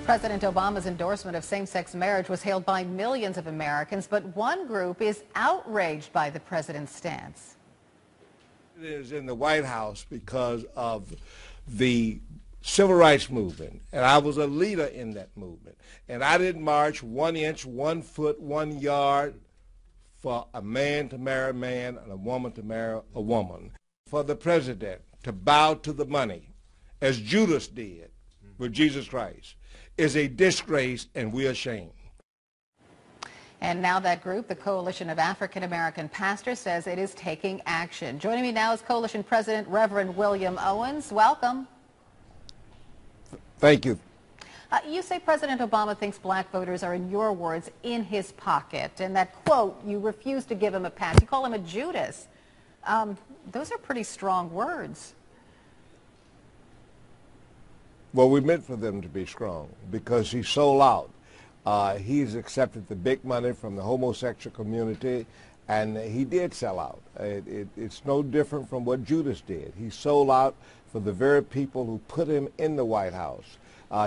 President Obama's endorsement of same-sex marriage was hailed by millions of Americans, but one group is outraged by the president's stance. It is in the White House because of the civil rights movement, and I was a leader in that movement. And I didn't march 1 inch, 1 foot, 1 yard for a man to marry a man and a woman to marry a woman. For the president to bow to the money, as Judas did with Jesus Christ, is a disgrace, and we are ashamed. And now that group, the Coalition of African American Pastors, says it is taking action. Joining me now is Coalition President Reverend William Owens. Welcome. Thank you. You say President Obama thinks black voters are, in your words, in his pocket, and that, quote, you refuse to give him a pass. You call him a Judas. Those are pretty strong words. Well, we meant for them to be strong because he sold out. He's accepted the big money from the homosexual community, and he did sell out. It's no different from what Judas did. He sold out for the very people who put him in the White House.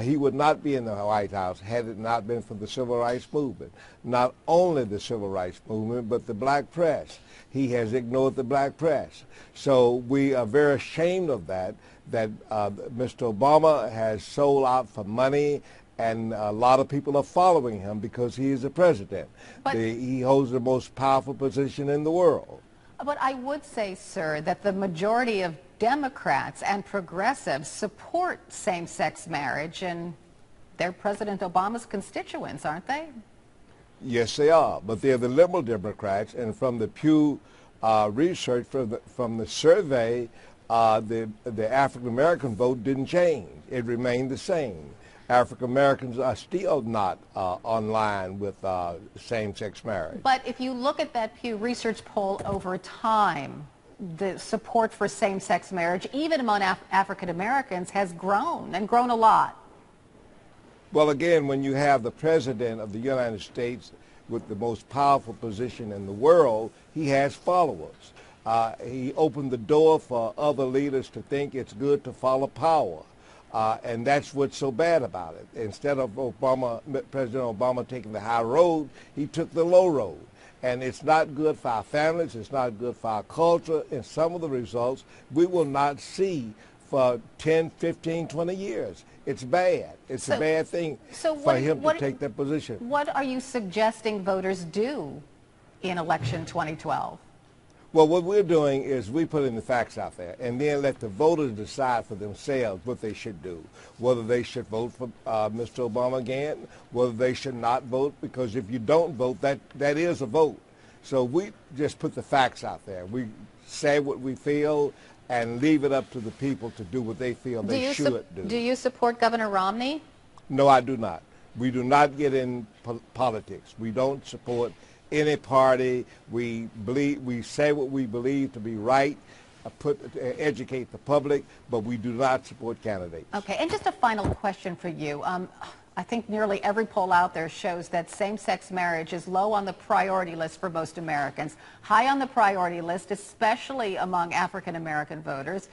He would not be in the White House had it not been for the civil rights movement. Not only the civil rights movement, but the black press. He has ignored the black press. So we are very ashamed of that Mr. Obama has sold out for money, and a lot of people are following him because he is the president. He holds the most powerful position in the world. But I would say, sir, that the majority of Democrats and progressives support same-sex marriage, and they're President Obama's constituents, aren't they? Yes, they are, but they're the liberal Democrats, and from the Pew research, from the survey, the African-American vote didn't change. It remained the same. African-Americans are still not online with same-sex marriage. But if you look at that Pew Research poll over time, the support for same-sex marriage, even among African-Americans, has grown, and grown a lot. Well, again, when you have the President of the United States with the most powerful position in the world, he has followers. He opened the door for other leaders to think it's good to follow power. And that's what's so bad about it. Instead of President Obama taking the high road, he took the low road. And it's not good for our families, it's not good for our culture, and some of the results we will not see for 10, 15, 20 years. It's bad. It's a bad thing for him to take that position. What are you suggesting voters do in election 2012? Well, what we're doing is we put in the facts out there and then let the voters decide for themselves what they should do, whether they should vote for Mr. Obama again, whether they should not vote, because if you don't vote, that is a vote. So we just put the facts out there. We say what we feel and leave it up to the people to do what they feel they should do. Do you support Governor Romney? No, I do not. We do not get in politics. We don't support any party. We say what we believe to be right, educate the public, but we do not support candidates. Okay, and just a final question for you. I think nearly every poll out there shows that same-sex marriage is low on the priority list for most Americans. High on the priority list, especially among African-American voters,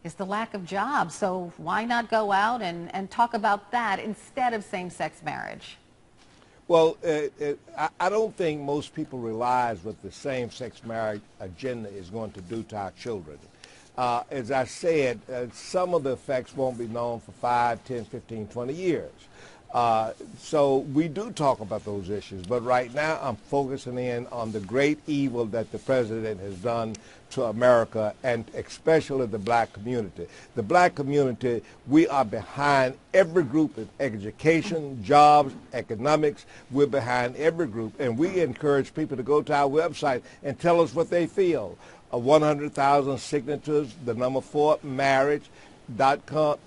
is the lack of jobs. So why not go out and talk about that instead of same-sex marriage? Well, I don't think most people realize what the same-sex marriage agenda is going to do to our children. As I said, some of the effects won't be known for 5, 10, 15, 20 years. So we do talk about those issues, but right now I'm focusing in on the great evil that the president has done to America, and especially the black community. The black community, we are behind every group in education, jobs, economics. We're behind every group, and we encourage people to go to our website and tell us what they feel. 100,000 signatures, the number 4, marriage.com.